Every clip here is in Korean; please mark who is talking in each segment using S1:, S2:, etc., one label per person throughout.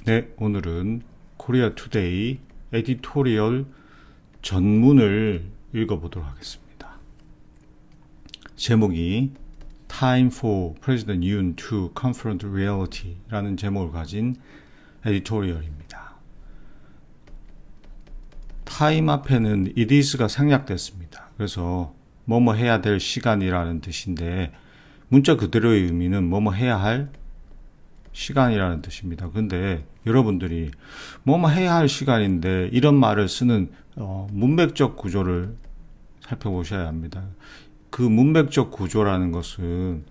S1: 네, 오늘은 코리아 투데이 에디토리얼 전문을 읽어보도록 하겠습니다. 제목이 Time for President Yoon to Confront Reality 라는 제목을 가진 에디토리얼입니다. 타임 앞에는 it is가 생략됐습니다. 그래서 뭐뭐 해야 될 시간이라는 뜻인데 문자 그대로의 의미는 뭐뭐 해야 할 시간이라는 뜻입니다. 근데 여러분들이 뭐뭐 해야 할 시간인데 이런 말을 쓰는 문맥적 구조를 살펴보셔야 합니다. 그 문맥적 구조라는 것은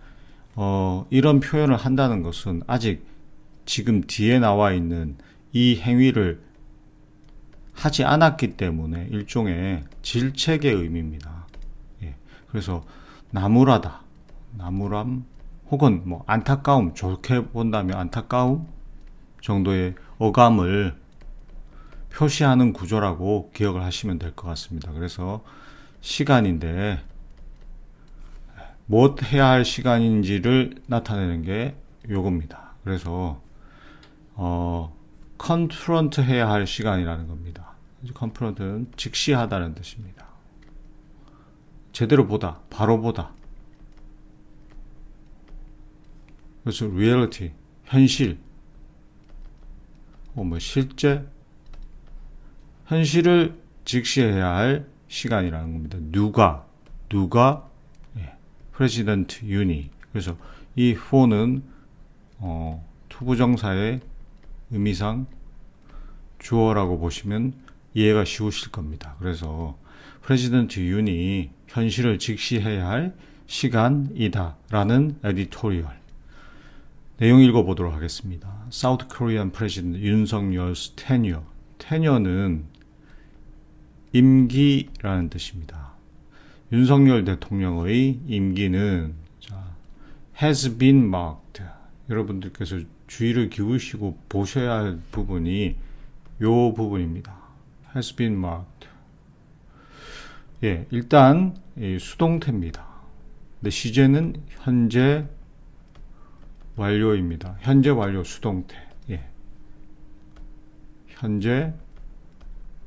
S1: 이런 표현을 한다는 것은 아직 지금 뒤에 나와 있는 이 행위를 하지 않았기 때문에 일종의 질책의 의미입니다. 예. 그래서 나무라다, 나무람, 혹은 뭐 안타까움, 좋게 본다면 안타까움 정도의 어감을 표시하는 구조라고 기억을 하시면 될 것 같습니다. 그래서 시간인데 뭐 해야 할 시간인지를 나타내는 게 요겁니다. 그래서 컨프런트 해야 할 시간이라는 겁니다. 컨프런트는 직시하다는 뜻입니다. 제대로 보다, 바로 보다. 그래서 reality, 현실, 실제, 현실을 직시해야 할 시간이라는 겁니다. 누가, President Yoon이. 그래서 이 for는 투부정사의 의미상 주어라고 보시면 이해가 쉬우실 겁니다. 그래서 President Yoon이 현실을 직시해야 할 시간이다라는 에디토리얼. 내용 읽어보도록 하겠습니다. South Korean President 윤석열's tenure. tenure는 임기라는 뜻입니다. 윤석열 대통령의 임기는 has been marked. 여러분들께서 주의를 기울이시고 보셔야 할 부분이 요 부분입니다. has been marked. 예, 일단 수동태입니다. 근데 시제는 현재 완료입니다. 현재 완료 수동태. 예. 현재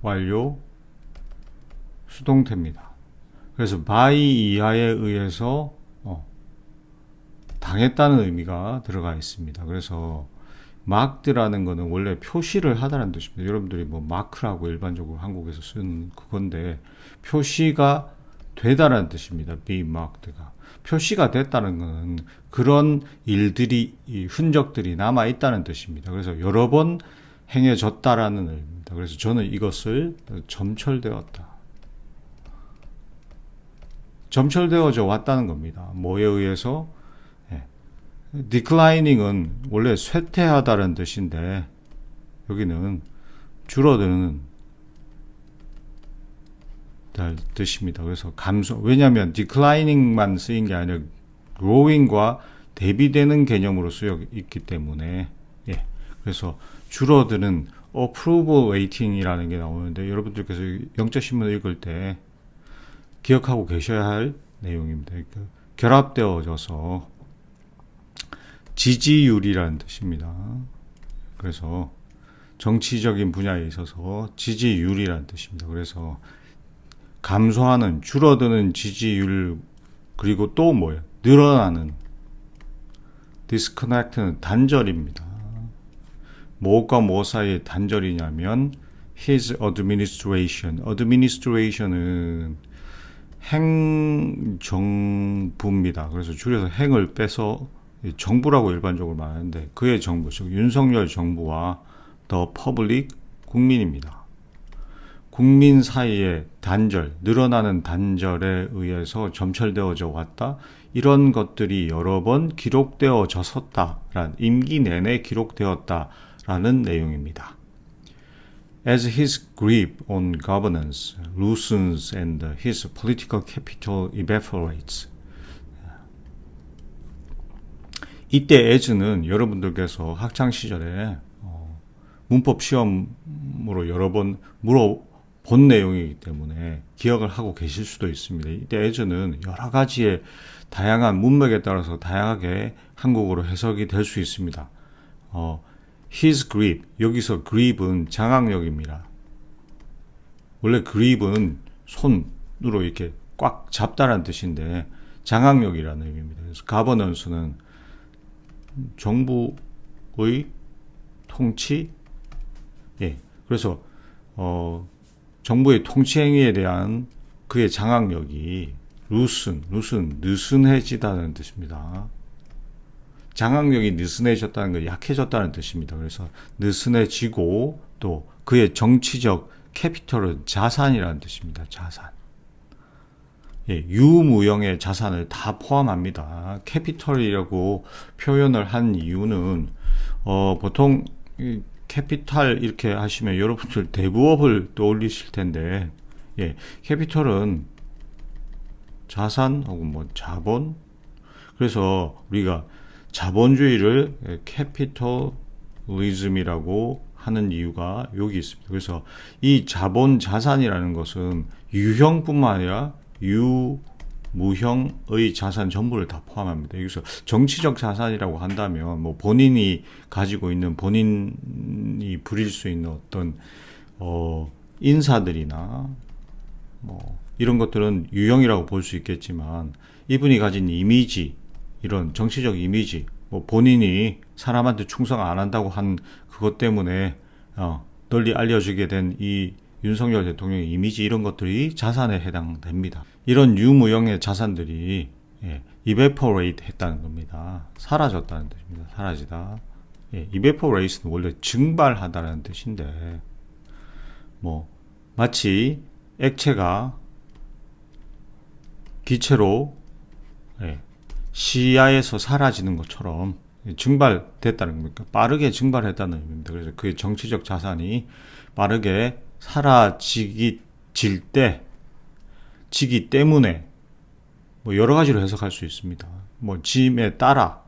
S1: 완료 수동태입니다. 그래서 by 이하에 의해서 당했다는 의미가 들어가 있습니다. 그래서 marked라는 거는 원래 표시를 하다는 뜻입니다. 여러분들이 뭐 마크라고 일반적으로 한국에서 쓰는 그건데 표시가 되다라는 뜻입니다. be marked가. 표시가 됐다는 것은 그런 일들이, 흔적들이 남아있다는 뜻입니다. 그래서 여러 번 행해졌다라는 의미입니다. 그래서 저는 이것을 점철되어져 왔다는 겁니다. 뭐에 의해서? declining은 원래 쇠퇴하다는 뜻인데 여기는 줄어드는 뜻입니다. 그래서 감소. 왜냐하면 declining만 쓰인 게 아니라 growing과 대비되는 개념으로 쓰여 있기 때문에 그래서 줄어드는 approval rating이라는 게 나오는데 여러분들께서 영적신문을 읽을 때 기억하고 계셔야 할 내용입니다. 결합되어져서 지지율이라는 뜻입니다. 그래서 정치적인 분야에 있어서 지지율이라는 뜻입니다. 그래서 감소하는, 줄어드는 지지율, 그리고 또 뭐예요? 늘어나는. disconnect는 단절입니다. 무엇과 무엇 사이의 단절이냐면 his administration. administration은 행정부입니다. 그래서 줄여서 행을 빼서 정부라고 일반적으로 말하는데 그의 정부, 즉 윤석열 정부와 the public, 국민입니다. 국민 사이의 단절, 늘어나는 단절에 의해서 점철되어져 왔다. 이런 것들이 여러 번 기록되어졌었다라는, 임기 내내 기록되었다라는 내용입니다. As his grip on governance loosens and his political capital evaporates. 이때 as는 여러분들께서 학창시절에 문법 시험으로 여러 번 물어본 내용이기 때문에 기억을 하고 계실 수도 있습니다. 이때 as는 여러 가지의 다양한 문맥에 따라서 다양하게 한국어로 해석이 될 수 있습니다. his grip. 여기서 grip은 장악력입니다. 원래 grip은 손으로 이렇게 꽉 잡다라는 뜻인데 장악력이라는 의미입니다. 그래서 가버넌스는 정부의 통치, 예, 그래서 정부의 통치 행위에 대한 그의 장악력이 느슨해지다는 뜻입니다. 장악력이 느슨해졌다는 건 약해졌다는 뜻입니다. 그래서 느슨해지고 또 그의 정치적 캐피털은 자산이라는 뜻입니다. 자산. 예, 유무형의 자산을 다 포함합니다. 캐피털이라고 표현을 한 이유는 보통 캐피탈 이렇게 하시면 여러분들 대부업을 떠올리실 텐데, 예, 캐피털은 자산 혹은 뭐 자본. 그래서 우리가 자본주의를 캐피털리즘이라고 하는 이유가 여기 있습니다. 그래서 이 자본 자산이라는 것은 유형뿐만 아니라 유무형의 자산 전부를 다 포함합니다. 여기서 정치적 자산이라고 한다면 뭐 본인이 가지고 있는, 본인이 부릴 수 있는 어떤 인사들이나 뭐 이런 것들은 유형이라고 볼 수 있겠지만, 이분이 가진 이미지, 이런 정치적 이미지, 뭐 본인이 사람한테 충성 안 한다고 한 그것 때문에 널리 알려지게 된 이 윤석열 대통령의 이미지, 이런 것들이 자산에 해당됩니다. 이런 유무형의 자산들이 evaporate 했다는 겁니다. 사라졌다는 뜻입니다. 사라지다. evaporate는 원래 증발하다는 뜻인데, 뭐 마치 액체가 기체로 시야에서 사라지는 것처럼 증발됐다는 겁니까? 빠르게 증발했다는 의미입니다. 그래서 그 정치적 자산이 빠르게 사라지기 때문에 뭐 여러 가지로 해석할 수 있습니다. 뭐 짐에 따라,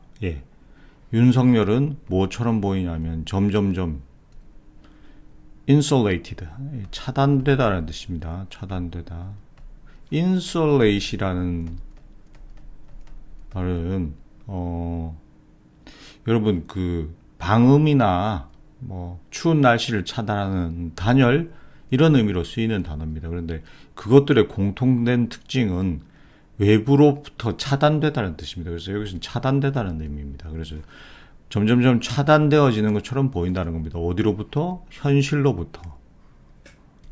S1: 윤석열은 뭐처럼 보이냐면 점점점 insulated, 차단되다라는 뜻입니다. 차단되다. insulate이라는 말은 여러분 그 방음이나 뭐 추운 날씨를 차단하는 단열, 이런 의미로 쓰이는 단어입니다. 그런데 그것들의 공통된 특징은 외부로부터 차단되다는 뜻입니다. 그래서 여기서는 차단되다는 의미입니다. 그래서 점점점 차단되어지는 것처럼 보인다는 겁니다. 어디로부터? 현실로부터.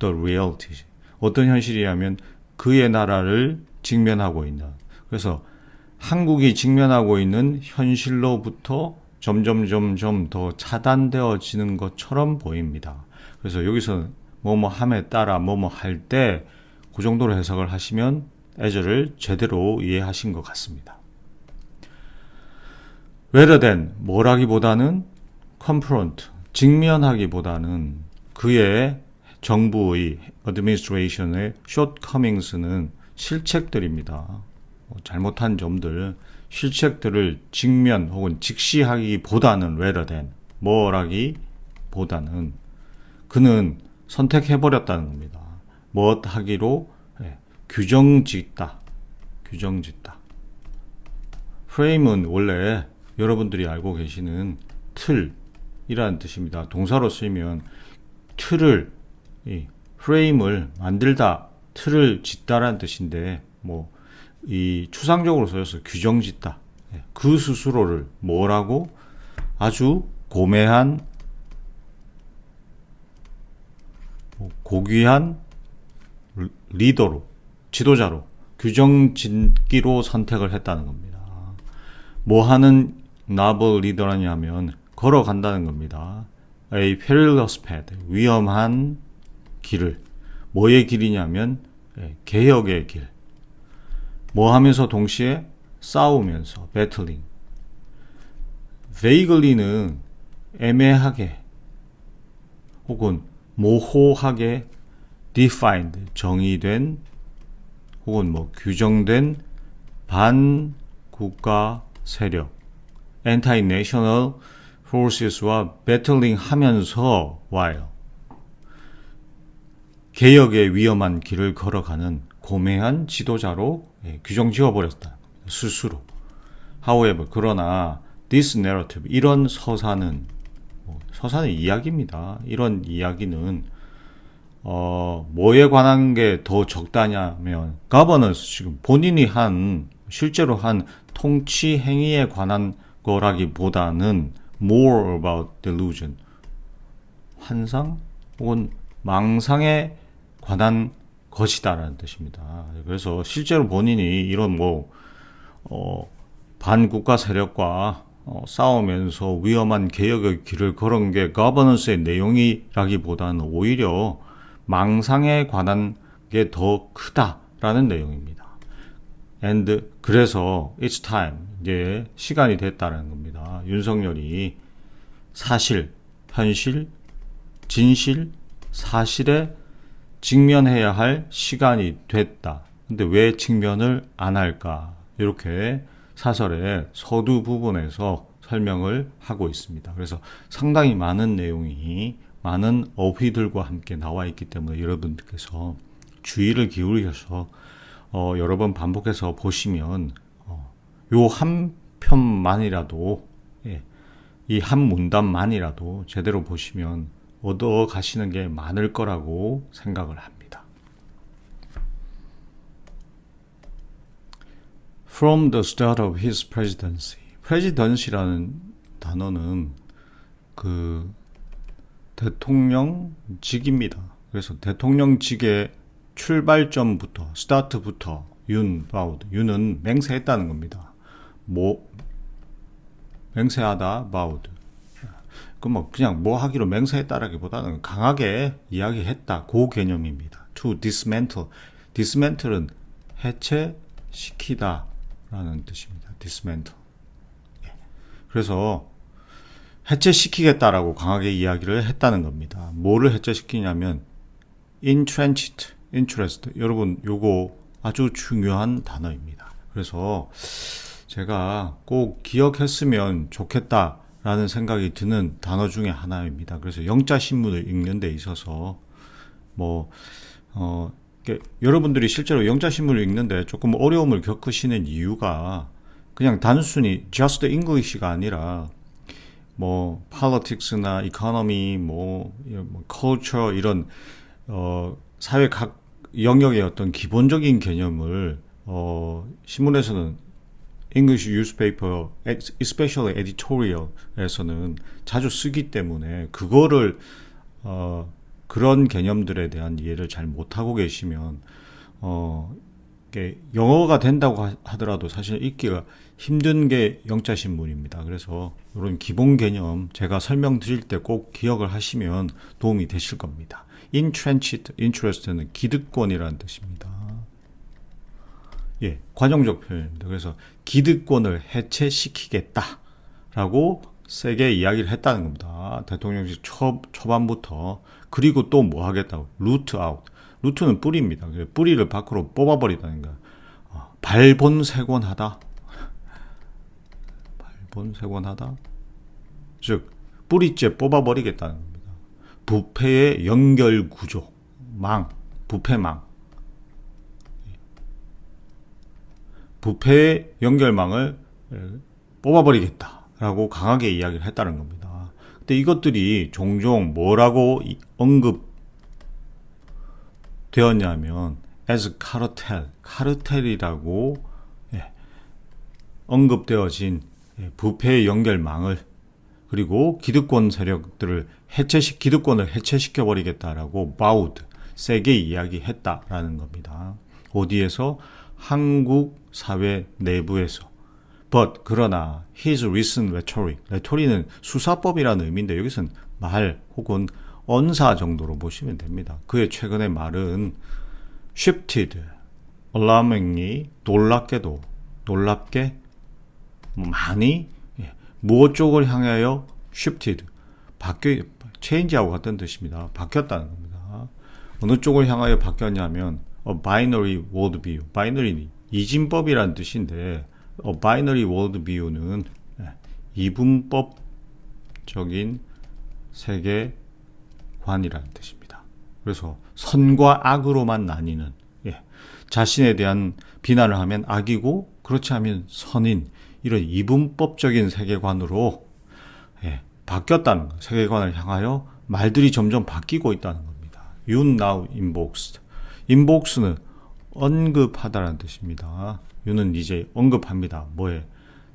S1: The reality. 어떤 현실이냐면 그의 나라를 직면하고 있는, 그래서 한국이 직면하고 있는 현실로부터 점점 더 차단되어지는 것처럼 보입니다. 그래서 여기서 뭐뭐 함에 따라 뭐뭐 할 때 그 정도로 해석을 하시면 as를 제대로 이해하신 것 같습니다. rather than, 뭐라기보다는 confront, 직면하기보다는 그의 정부의 administration의 shortcomings는 실책들입니다. 잘못한 점들, 실책들을 직면 혹은 직시하기보다는 rather than, 뭐라기보다는 그는 선택해버렸다는 겁니다. 무엇 하기로? 규정짓다. frame은 원래 여러분들이 알고 계시는 틀이라는 뜻입니다. 동사로 쓰이면 틀을, frame을 만들다, 틀을 짓다라는 뜻인데, 뭐 이 추상적으로 써서 규정짓다. 그 스스로를 뭐라고? 아주 고매한, 고귀한 리더로, 지도자로, 규정짓기로 선택을 했다는 겁니다. 뭐 하는 novel 리더라냐면 걸어간다는 겁니다. A perilous path, 위험한 길을. 뭐의 길이냐면 개혁의 길. 뭐 하면서 동시에 싸우면서, battling. vaguely는 애매하게 혹은 모호하게, defined, 정의된 혹은 뭐 규정된 반국가 세력, anti-national forces와 battling 하면서 while 개혁의 위험한 길을 걸어가는 고매한 지도자로 규정 지어버렸다. 스스로. However, 그러나 this narrative, 이런 서사는 서사는 이야기입니다. 이런 이야기는 뭐에 관한 게 더 적다냐면 governance, 지금 본인이 실제로 한 통치 행위에 관한 거라기보다는 more about delusion, 환상 혹은 망상에 관한 것이다라는 뜻입니다. 그래서 실제로 본인이 이런 반국가 세력과 싸우면서 위험한 개혁의 길을 걸은 게 governance의 내용이라기보다는 오히려 망상에 관한 게 더 크다라는 내용입니다. And 그래서 it's time, 이제 시간이 됐다는 겁니다. 윤석열이 사실, 현실, 진실, 사실에 직면해야 할 시간이 됐다. 근데 왜 직면을 안 할까? 이렇게 사설의 서두 부분에서 설명을 하고 있습니다. 그래서 상당히 많은 내용이 많은 어휘들과 함께 나와 있기 때문에 여러분들께서 주의를 기울여서 여러 번 반복해서 보시면 요 한 편만이라도, 이 한 문단만이라도 제대로 보시면 얻어 가시는 게 많을 거라고 생각을 합니다. From the start of his presidency. presidency라는 단어는 그 대통령직입니다. 그래서 대통령직의 출발점부터, 스타트부터 윤은 맹세했다는 겁니다. 맹세하다, 바우드. 그냥 하기로 맹세했다라기보다는 강하게 이야기했다, 그 개념입니다. To dismantle. dismantle은 해체시키다 라는 뜻입니다. dismantle. 그래서 해체시키겠다라고 강하게 이야기를 했다는 겁니다. 뭐를 해체시키냐면 entrenched, interest. 여러분, 요거 아주 중요한 단어입니다. 그래서 제가 꼭 기억했으면 좋겠다라는 생각이 드는 단어 중에 하나입니다. 그래서 영자신문을 읽는 데 있어서 여러분들이 실제로 영자신문을 읽는데 조금 어려움을 겪으시는 이유가 그냥 단순히 just English가 아니라 politics나 economy, culture 이런 사회 각 영역의 어떤 기본적인 개념을 신문에서는 English newspaper, especially editorial에서는 자주 쓰기 때문에 그거를 그런 개념들에 대한 이해를 잘 못하고 계시면 영어가 된다고 하더라도 사실 읽기가 힘든 게 영자신문입니다. 그래서 이런 기본 개념 제가 설명드릴 때 꼭 기억을 하시면 도움이 되실 겁니다. Entrenched interest는 기득권이라는 뜻입니다. 관용적 표현입니다. 그래서 기득권을 해체시키겠다라고 세게 이야기를 했다는 겁니다. 대통령직 초반부터. 그리고 또 뭐 하겠다고? root out. 루트는 뿌리입니다. 뿌리를 밖으로 뽑아버리다는 거야. 발본색원하다. 발본색원하다. 즉 뿌리째 뽑아버리겠다는 겁니다. 부패의 연결 구조, 부패망. 부패의 연결망을 뽑아버리겠다라고 강하게 이야기를 했다는 겁니다. 근데 이것들이 종종 뭐라고 언급되었냐면 as cartel, 카르텔이라고 언급되어진 부패의 연결망을, 그리고 기득권 세력들을 기득권을 해체시켜버리겠다라고 vowed, 세게 이야기했다라는 겁니다. 어디에서? 한국 사회 내부에서. But 그러나 his recent rhetoric는 수사법이라는 의미인데 여기서는 말 혹은 언사 정도로 보시면 됩니다. 그의 최근의 말은 shifted, alarmingly, 놀랍게 많이 무엇 쪽을 향하여 shifted, change하고 같은 뜻입니다. 바뀌었다는 겁니다. 어느 쪽을 향하여 바뀌었냐면 a binary worldview, binary 이진법이라는 뜻인데 binary worldview는 이분법적인 세계관이라는 뜻입니다. 그래서 선과 악으로만 나뉘는, 자신에 대한 비난을 하면 악이고 그렇지 않으면 선인, 이런 이분법적인 세계관으로 바뀌었다는 거. 세계관을 향하여 말들이 점점 바뀌고 있다는 겁니다. You now invoked. invoke는 언급하다라는 뜻입니다. you는 이제 언급합니다. 뭐에?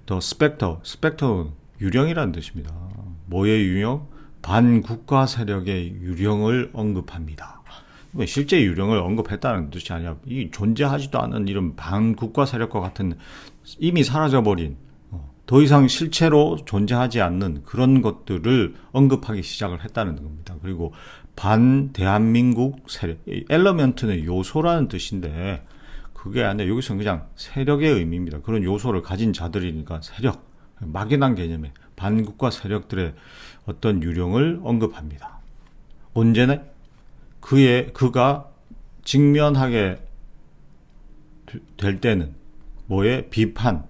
S1: The specter. specter는 유령이라는 뜻입니다. 뭐의 유령? 반국가 세력의 유령을 언급합니다. 실제 유령을 언급했다는 뜻이 아니라 이 존재하지도 않은 이런 반국가 세력과 같은 이미 사라져버린 더 이상 실체로 존재하지 않는 그런 것들을 언급하기 시작을 했다는 겁니다. 그리고 반대한민국 세력, 엘러먼트는 요소라는 뜻인데 그게 아니라 여기서는 그냥 세력의 의미입니다. 그런 요소를 가진 자들이니까 세력, 막연한 개념의 반국가 세력들의 어떤 유령을 언급합니다. 언제나 그가 직면하게 될 때는 뭐에? 비판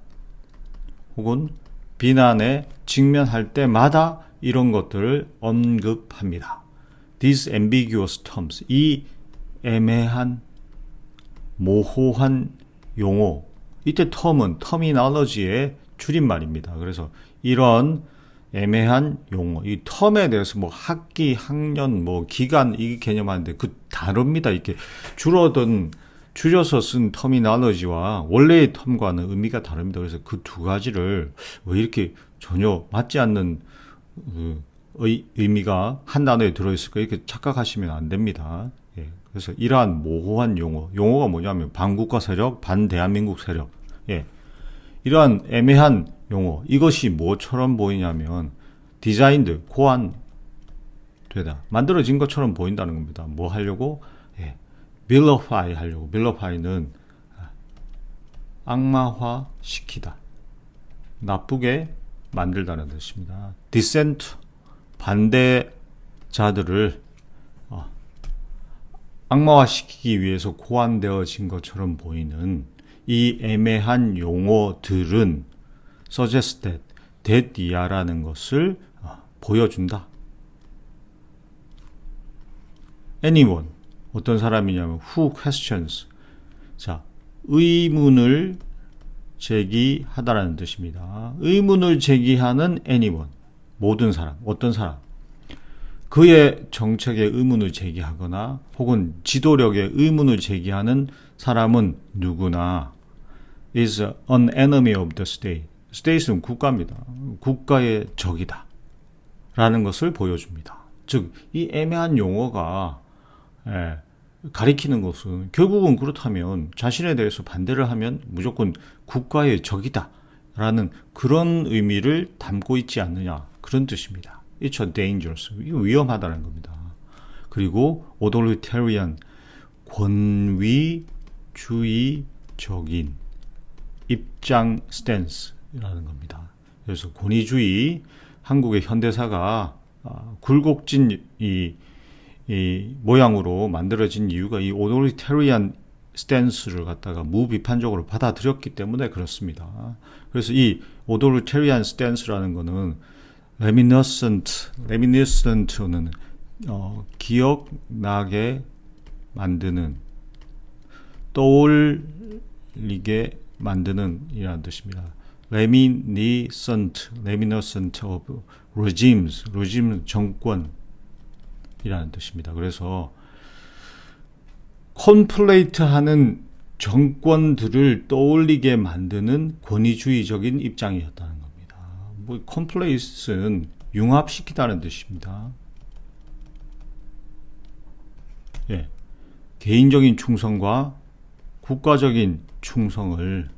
S1: 혹은 비난에 직면할 때마다 이런 것들을 언급합니다. These ambiguous terms, 이 애매한 모호한 용어, 이때 term은 terminology의 줄임말입니다. 그래서 이런 애매한 용어, 이 텀에 대해서 뭐 학기, 학년, 뭐 기간 이 개념하는데 그 다릅니다. 이렇게 줄여서 쓴 터미널로지와 원래의 텀과는 의미가 다릅니다. 그래서 그 두 가지를 왜 이렇게 전혀 맞지 않는 의미가 한 단어에 들어있을까 이렇게 착각하시면 안 됩니다. 예, 그래서 이러한 모호한 용어가 뭐냐면 반국가 세력, 반대한민국 세력. 예, 이러한 애매한 용어, 이것이 뭐처럼 보이냐면 디자인드, 고안되다, 만들어진 것처럼 보인다는 겁니다. 뭐 하려고? 예, vilify 하려고. vilify는 악마화 시키다, 나쁘게 만들다는 뜻입니다. dissent, 반대자들을 악마화시키기 위해서 고안되어진 것처럼 보이는 이 애매한 용어들은 suggested, that 이하라는 것을 보여준다. anyone, 어떤 사람이냐면 who questions, 자, 의문을 제기하다라는 뜻입니다. 의문을 제기하는 anyone, 모든 사람, 어떤 사람, 그의 정책에 의문을 제기하거나 혹은 지도력에 의문을 제기하는 사람은 누구나 is an enemy of the state. state는 국가입니다. 국가의 적이다 라는 것을 보여줍니다. 즉, 이 애매한 용어가 가리키는 것은 결국은 그렇다면 자신에 대해서 반대를 하면 무조건 국가의 적이다 라는 그런 의미를 담고 있지 않느냐, 그런 뜻입니다. It's dangerous. 이거 위험하다는 겁니다. 그리고 authoritarian, 권위주의적인 입장 스탠스라는 겁니다. 그래서 권위주의, 한국의 현대사가 굴곡진 이 모양으로 만들어진 이유가 이 authoritarian 스탠스를 갖다가 무비판적으로 받아들였기 때문에 그렇습니다. 그래서 이 authoritarian 스탠스라는 거는 reminiscent는 기억나게 만드는, 떠올리게 만드는 이라는 뜻입니다. reminiscent of regimes, 정권이라는 뜻입니다. 그래서 콘플레이트하는 정권들을 떠올리게 만드는 권위주의적인 입장이었다는 겁니다. 뭐 콘플레이스는 융합시키다는 뜻입니다. 예, 개인적인 충성과 국가적인 충성을,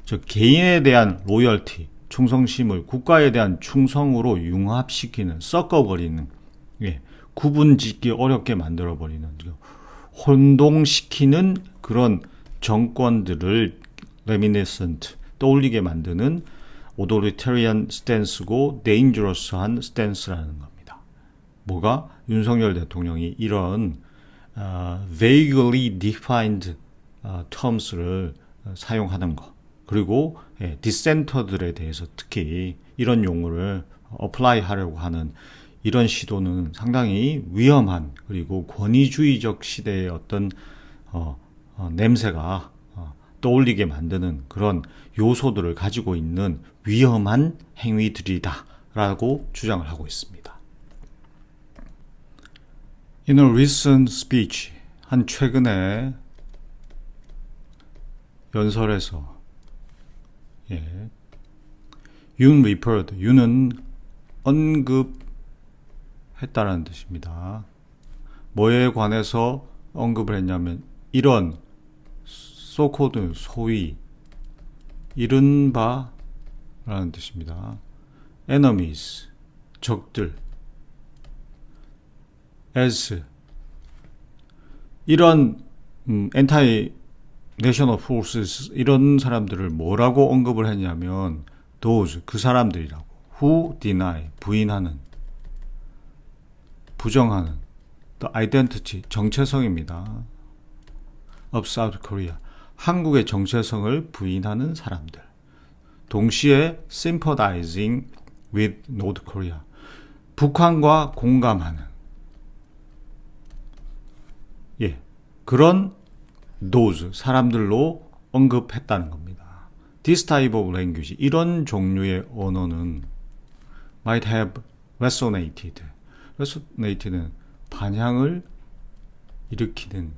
S1: 즉 개인에 대한 로열티, 충성심을 국가에 대한 충성으로 융합시키는, 섞어버리는, 예, 구분짓기 어렵게 만들어버리는, 혼동시키는 그런 정권들을 reminiscent, 떠올리게 만드는 authoritarian 스탠스고 dangerous한 스탠스라는 겁니다. 뭐가? 윤석열 대통령이 이런 vaguely defined terms를 사용하는 것, 그리고 디센터들에 대해서 특히 이런 용어를 apply 하려고 하는 이런 시도는 상당히 위험한, 그리고 권위주의적 시대의 어떤 냄새가 떠올리게 만드는 그런 요소들을 가지고 있는 위험한 행위들이다 라고 주장을 하고 있습니다. In a recent speech, 한 최근의 연설에서 Yoon referred, Yoon은 언급했다라는 뜻입니다. 뭐에 관해서 언급을 했냐면 이런 so-called 소위 이른바 라는 뜻입니다. enemies, 적들, as 이런 anti national forces 이런 사람들을 뭐라고 언급을 했냐면 those 그 사람들이라고 who deny 부인하는 부정하는 the identity 정체성입니다. of South Korea 한국의 정체성을 부인하는 사람들 동시에 sympathizing with North Korea 북한과 공감하는 그런 those 사람들로 언급했다는 겁니다. This type of language 이런 종류의 언어는 might have resonated. resonated는 반향을 일으키는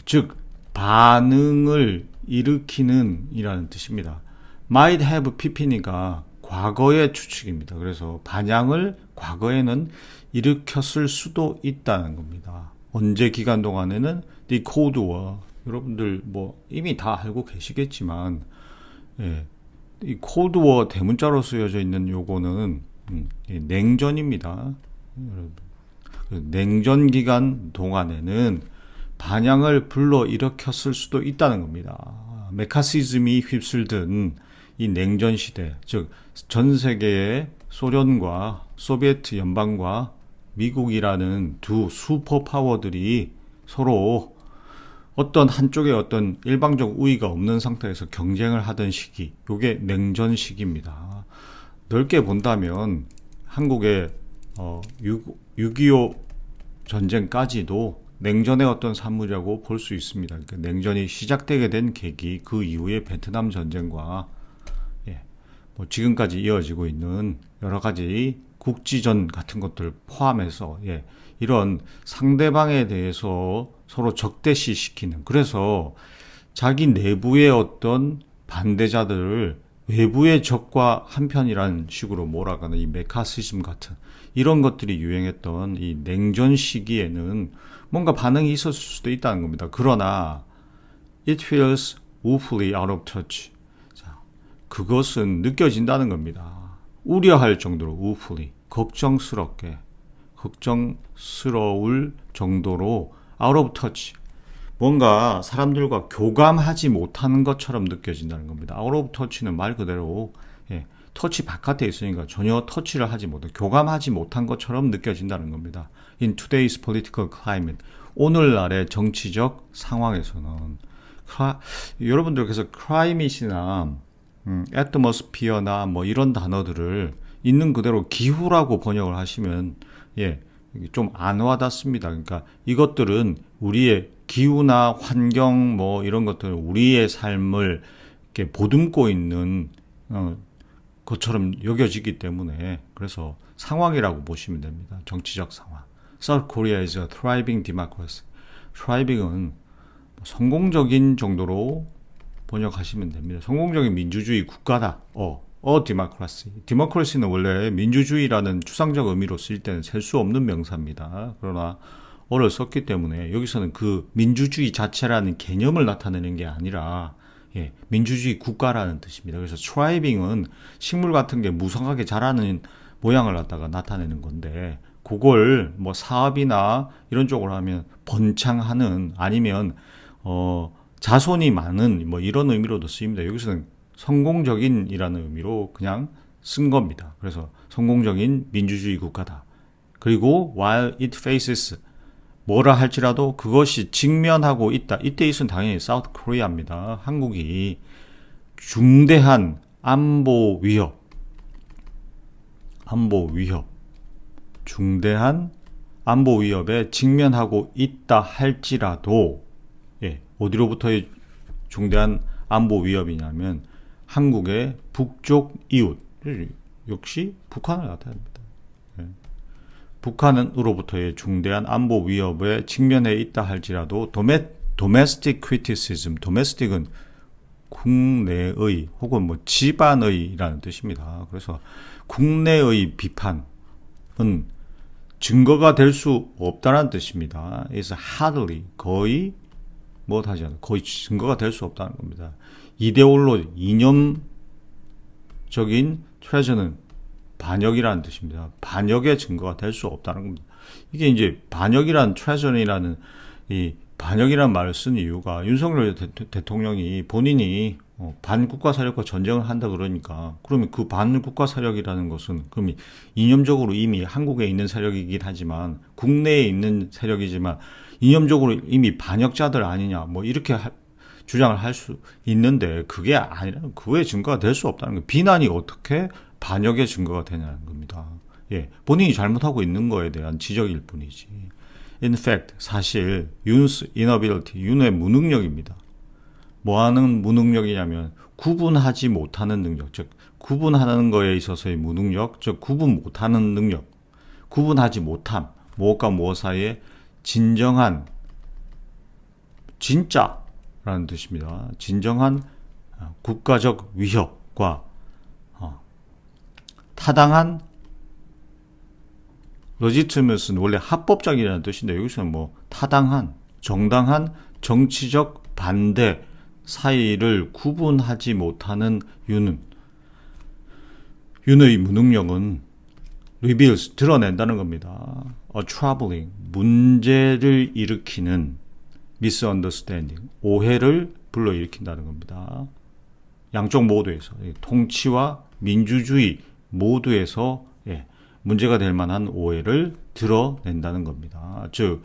S1: 즉 반응을 일으키는 이라는 뜻입니다. might have pp니까 과거의 추측입니다. 그래서 반향을 과거에는 일으켰을 수도 있다는 겁니다. 언제 기간 동안에는 the Cold War 여러분들 뭐 이미 다 알고 계시겠지만 이 Cold War 대문자로 쓰여져 있는 요거는 냉전입니다. 냉전 기간 동안에는 반향을 불러 일으켰을 수도 있다는 겁니다. 메카시즘이 휩쓸든 이 냉전 시대, 즉 전 세계의 소련과 소비에트 연방과 미국이라는 두 슈퍼 파워들이 서로 어떤 한쪽에 어떤 일방적 우위가 없는 상태에서 경쟁을 하던 시기, 이게 냉전 시기입니다. 넓게 본다면 한국의 6.25 전쟁까지도 냉전의 어떤 산물이라고 볼 수 있습니다. 그러니까 냉전이 시작되게 된 계기, 그 이후에 베트남 전쟁과 뭐 지금까지 이어지고 있는 여러 가지 국지전 같은 것들 포함해서 이런 상대방에 대해서 서로 적대시 시키는 그래서 자기 내부의 어떤 반대자들을 외부의 적과 한편이라는 식으로 몰아가는 이 메카시즘 같은 이런 것들이 유행했던 이 냉전 시기에는 뭔가 반응이 있었을 수도 있다는 겁니다. 그러나 it feels woefully out of touch. 자, 그것은 느껴진다는 겁니다. 우려할 정도로 woefully, 걱정스러울 정도로 out of touch. 뭔가 사람들과 교감하지 못하는 것처럼 느껴진다는 겁니다. out of touch는 말 그대로 터치 바깥에 있으니까 전혀 터치를 하지 못해 교감하지 못한 것처럼 느껴진다는 겁니다. In today's political climate, 오늘날의 정치적 상황에서는 여러분들 그래서 climate이나 atmosphere나 뭐 이런 단어들을 있는 그대로 기후라고 번역을 하시면 좀 안 와닿습니다. 그러니까 이것들은 우리의 기후나 환경 뭐 이런 것들은 우리의 삶을 이렇게 보듬고 있는 것처럼 여겨지기 때문에 그래서 상황이라고 보시면 됩니다. 정치적 상황. South Korea is a thriving democracy. thriving은 성공적인 정도로 번역하시면 됩니다. 성공적인 민주주의 국가다. democracy. democracy는 원래 민주주의라는 추상적 의미로 쓰일 때는 셀 수 없는 명사입니다. 그러나 어를 썼기 때문에 여기서는 그 민주주의 자체라는 개념을 나타내는 게 아니라 민주주의 국가라는 뜻입니다. 그래서 thriving은 식물 같은 게 무성하게 자라는 모양을 갖다가 나타내는 건데 그걸 뭐 사업이나 이런 쪽으로 하면 번창하는 아니면 자손이 많은 뭐 이런 의미로도 쓰입니다. 여기서는 성공적인이라는 의미로 그냥 쓴 겁니다. 그래서 성공적인 민주주의 국가다. 그리고 while it faces 뭐라 할지라도 그것이 직면하고 있다. 이때 있은 당연히 사우스 코리아입니다. 한국이 중대한 안보 위협, 중대한 안보 위협에 직면하고 있다 할지라도 어디로부터의 중대한 안보 위협이냐면 한국의 북쪽 이웃, 역시 북한을 나타냅니다. 예. 북한으로부터의 중대한 안보 위협에 직면해 있다 할지라도 domestic criticism, domestic은 국내의 혹은 뭐 집안의라는 뜻입니다. 그래서 국내의 비판은 증거가 될 수 없다는 뜻입니다. is hardly, 거의 못하지 않아, 거의 증거가 될 수 없다는 겁니다. 이념적인 treasure는 반역이라는 뜻입니다. 반역의 증거가 될 수 없다는 겁니다. 이게 이제 반역이란 treasure이라는 이 반역이라는 말을 쓴 이유가 윤석열 대통령이 본인이 반국가 세력과 전쟁을 한다 그러니까 그러면 그 반국가 세력이라는 것은 그럼 이념적으로 이미 한국에 있는 세력이긴 하지만 국내에 있는 세력이지만 이념적으로 이미 반역자들 아니냐 뭐 이렇게 주장을 할 수 있는데 그게 아니라 그의 증거가 될 수 없다는 거예요. 비난이 어떻게 반역의 증거가 되냐는 겁니다. 예, 본인이 잘못하고 있는 거에 대한 지적일 뿐이지. In fact, 사실 Yoon's inability, 윤의 무능력입니다. 뭐하는 무능력이냐면 구분하지 못하는 능력, 즉 구분하는 거에 있어서의 무능력, 즉 구분 못하는 능력, 구분하지 못함, 무엇과 무엇 사이에 진정한, 진짜라는 뜻입니다. 진정한 국가적 위협과 타당한, legitimate는 원래 합법적이라는 뜻인데 여기서는 뭐 타당한, 정당한 정치적 반대 사이를 구분하지 못하는 윤의 무능력은 reveals, 드러낸다는 겁니다. A troubling, 문제를 일으키는 misunderstanding, 오해를 불러일으킨다는 겁니다. 양쪽 모두에서, 통치와 민주주의 모두에서 문제가 될 만한 오해를 드러낸다는 겁니다. 즉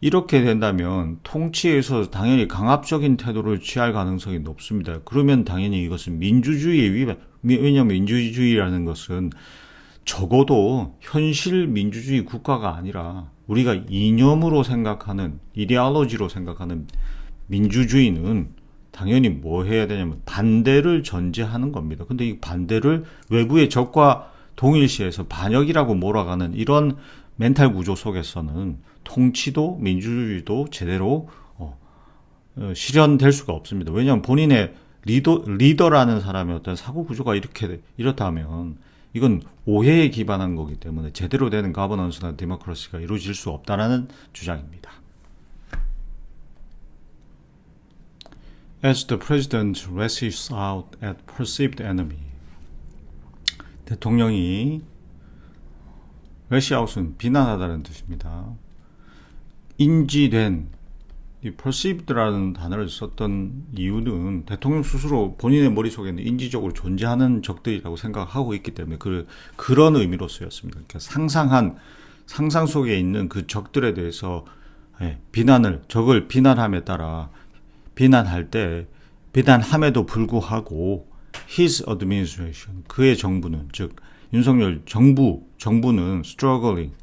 S1: 이렇게 된다면 통치에서 당연히 강압적인 태도를 취할 가능성이 높습니다. 그러면 당연히 이것은 민주주의의 위반, 왜냐하면 민주주의라는 것은 적어도 현실 민주주의 국가가 아니라 우리가 이념으로 생각하는, 이데올로지로 생각하는 민주주의는 당연히 뭐 해야 되냐면 반대를 전제하는 겁니다. 근데 이 반대를 외부의 적과 동일시해서 반역이라고 몰아가는 이런 멘탈 구조 속에서는 통치도 민주주의도 제대로 실현될 수가 없습니다. 왜냐하면 본인의 리더라는 사람의 어떤 사고 구조가 이렇다면 이건 오해에 기반한 거기 때문에 제대로 되는 가버넌스나 데모크라시가 이루어질 수 없다는 주장입니다. As the president lashes out at perceived enemy, 대통령이 래시아웃은 비난하다는 뜻입니다. 인지된, 이 perceived라는 단어를 썼던 이유는 대통령 스스로 본인의 머릿속에는 인지적으로 존재하는 적들이라고 생각하고 있기 때문에 그런 의미로 쓰였습니다. 그러니까 상상 속에 있는 그 적들에 대해서 적을 비난함에 따라 비난할 때 비난함에도 불구하고 His administration, 그의 정부는, 즉 윤석열 정부는 struggling,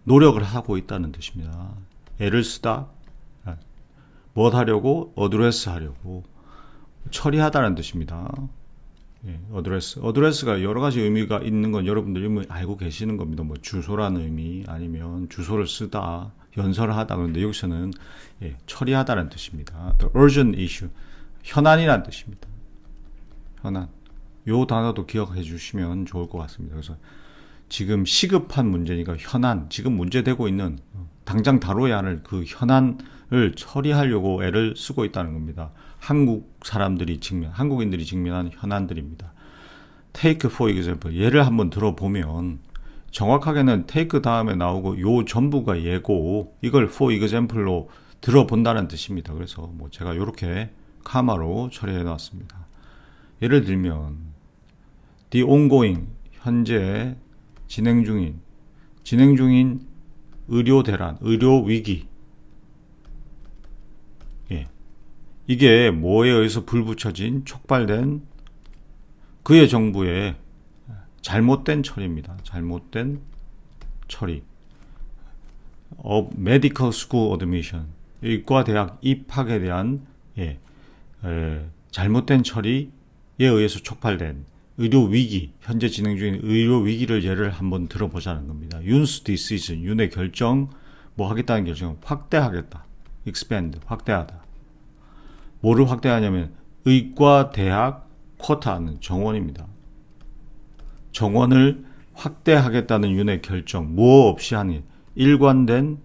S1: 노력을 하고 있다는 뜻입니다. 애를 쓰다, 뭘 하려고? address 하려고, 처리하다는 뜻입니다. address가 여러 가지 의미가 있는 건 여러분들 이미 알고 계시는 겁니다. 뭐 주소라는 의미, 아니면 주소를 쓰다, 연설하다. 그런데 여기서는 처리하다는 뜻입니다. The urgent issue, 현안이라는 뜻입니다. 현안. 요 단어도 기억해 주시면 좋을 것 같습니다. 그래서 지금 시급한 문제니까 현안, 지금 문제되고 있는 당장 다뤄야 할 그 현안을 처리하려고 애를 쓰고 있다는 겁니다. 한국인들이 직면한 현안들입니다. Take for example, 예를 한번 들어보면 정확하게는 take 다음에 나오고 요 전부가 예고, 이걸 for example로 들어본다는 뜻입니다. 그래서 뭐 제가 이렇게 카마로 처리해 놨습니다. 예를 들면 the ongoing, 현재 진행 중인 의료 대란, 의료 위기. 이게 뭐에 의해서 불붙여진, 촉발된 그의 정부의 잘못된 처리입니다. 잘못된 처리. Medical School Admission, 의과대학 입학에 대한 잘못된 처리에 의해서 촉발된 의료 위기, 현재 진행 중인 의료 위기를 예를 한번 들어보자는 겁니다. 윤's decision, 윤의 결정, 뭐 하겠다는 결정, 확대하겠다. expand, 확대하다. 뭐를 확대하냐면 의과 대학 쿼터는 정원입니다. 정원을 확대하겠다는 윤의 결정, 뭐 없이 하니 일관된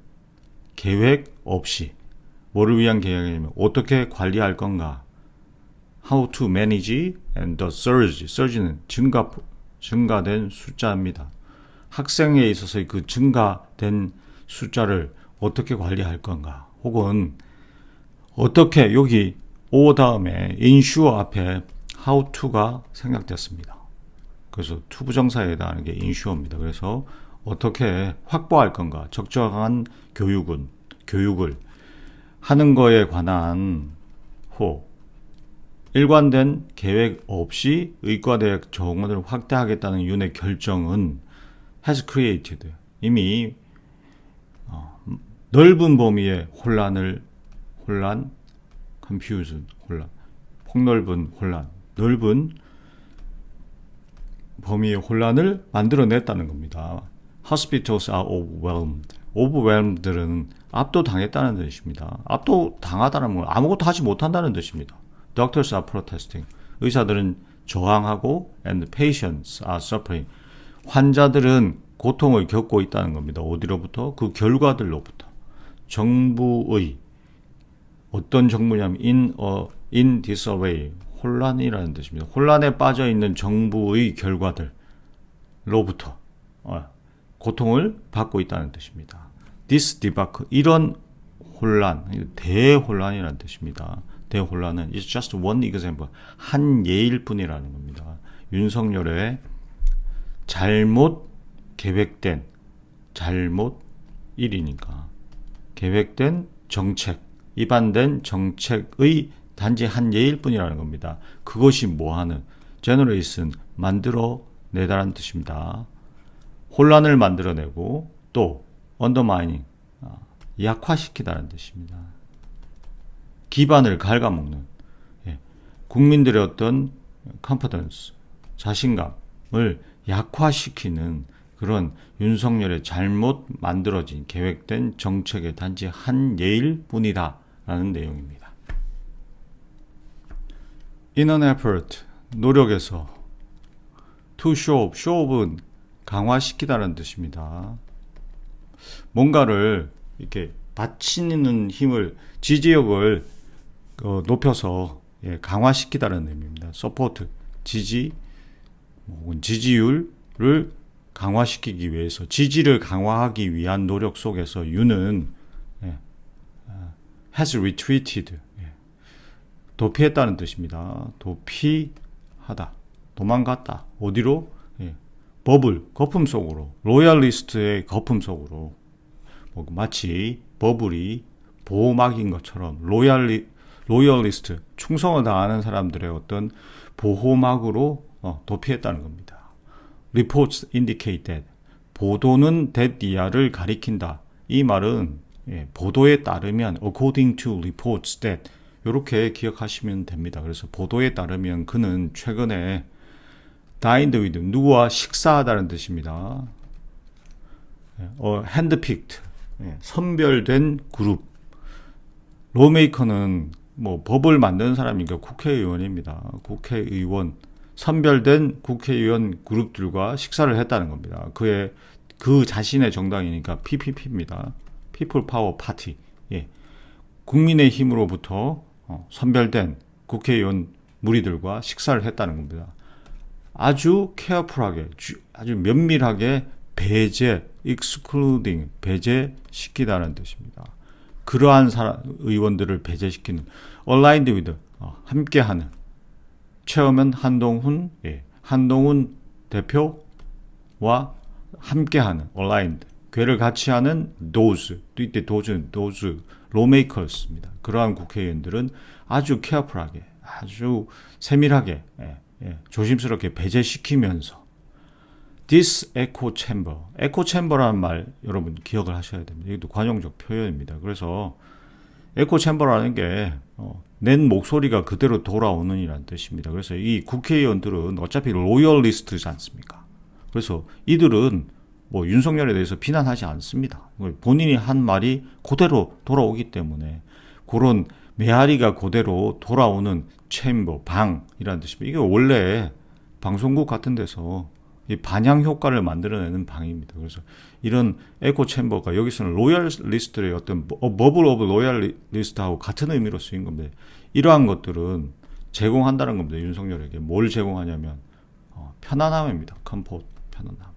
S1: 계획 없이. 뭐를 위한 계획이냐면 어떻게 관리할 건가. How to manage and the surge. surge는 증가된 숫자입니다. 학생에 있어서의 그 증가된 숫자를 어떻게 관리할 건가. 혹은 어떻게 여기 O 다음에 ensure 앞에 how to가 생략됐습니다. 그래서 to 부정사에 해당하는 게 ensure입니다. 그래서 어떻게 확보할 건가. 적정한 교육을 하는 거에 관한 일관된 계획 없이 의과대학 정원을 확대하겠다는 윤의 결정은 has created, 이미 넓은 범위의 confusion, 폭넓은 혼란, 넓은 범위의 혼란을 만들어냈다는 겁니다. Hospitals are overwhelmed. overwhelmed는 압도당했다는 뜻입니다. 압도당하다는 건 아무것도 하지 못한다는 뜻입니다. Doctors are protesting. 의사들은 저항하고 and patients are suffering. 환자들은 고통을 겪고 있다는 겁니다. 어디로부터? 그 결과들로부터. 정부의 어떤 정부냐면 in disarray, 혼란이라는 뜻입니다. 혼란에 빠져 있는 정부의 결과들로부터 고통을 받고 있다는 뜻입니다. This debacle, 이런 혼란, 대혼란이라는 뜻입니다. 대혼란은 is just one example, 한 예일 뿐이라는 겁니다. 윤석열의 잘못 계획된, 잘못 1이니까 계획된 정책, 입안된 정책의 단지 한 예일 뿐이라는 겁니다. 그것이 뭐하는? generation, 만들어내다라는 뜻입니다. 혼란을 만들어내고 또 undermining, 약화시키다는 뜻입니다. 기반을 갉아먹는, 국민들의 어떤 confidence, 자신감을 약화시키는 그런 윤석열의 잘못 만들어진 계획된 정책의 단지 한 예일 뿐이다 라는 내용입니다. In an effort, 노력에서 to show up은 강화시키다는 뜻입니다. 뭔가를 이렇게 받치는 힘을, 지지력을 높여서 강화시키다는 의미입니다. support, 지지 혹은 지지율을 강화시키기 위해서, 지지를 강화하기 위한 노력 속에서 유는 has retreated, 도피했다는 뜻입니다. 도피하다, 도망갔다. 어디로? 버블, 거품 속으로, 로얄리스트의 거품 속으로. 마치 버블이 보호막인 것처럼 로얄리스트, 충성을 다하는 사람들의 어떤 보호막으로 도피했다는 겁니다. Reports indicate that, 보도는 that,를 가리킨다. 이 말은 보도에 따르면 according to reports that, 이렇게 기억하시면 됩니다. 그래서 보도에 따르면 그는 최근에 dined with, 누구와 식사하다는 뜻입니다. handpicked, 선별된 그룹. lawmaker는 법을 만드는 사람이니까 국회의원입니다. 국회의원, 선별된 국회의원 그룹들과 식사를 했다는 겁니다. 그 자신의 정당이니까 PPP입니다. People Power Party. 국민의 힘으로부터 선별된 국회의원 무리들과 식사를 했다는 겁니다. 아주 케어풀하게, 아주 면밀하게 배제, excluding, 배제시키다는 뜻입니다. 그러한 의원들을 배제시키는, aligned with, 함께하는. 체어맨 한동훈, 한동훈 대표와 함께하는, aligned, 궤를 같이 하는 those, those lawmakers입니다. 그러한 국회의원들은 아주 케어풀하게, 아주 세밀하게, 조심스럽게 배제시키면서 this echo chamber라는 말 여러분 기억을 하셔야 됩니다. 이것도 관용적 표현입니다. 그래서 에코 챔버라는 게 낸 목소리가 그대로 돌아오는 이란 뜻입니다. 그래서 이 국회의원들은 어차피 로열리스트지 않습니까? 그래서 이들은 뭐 윤석열에 대해서 비난하지 않습니다. 본인이 한 말이 그대로 돌아오기 때문에 그런 메아리가 그대로 돌아오는 챔버, 방이라는 뜻입니다. 이게 원래 방송국 같은 데서 이 반향 효과를 만들어내는 방입니다. 그래서 이런 에코 챔버가 여기서는 로얄리스트의 어떤 버블 오브 로얄리스트하고 같은 의미로 쓰인 겁니다. 이러한 것들은 제공한다는 겁니다. 윤석열에게 뭘 제공하냐면 편안함입니다. 컴포트, 편안함.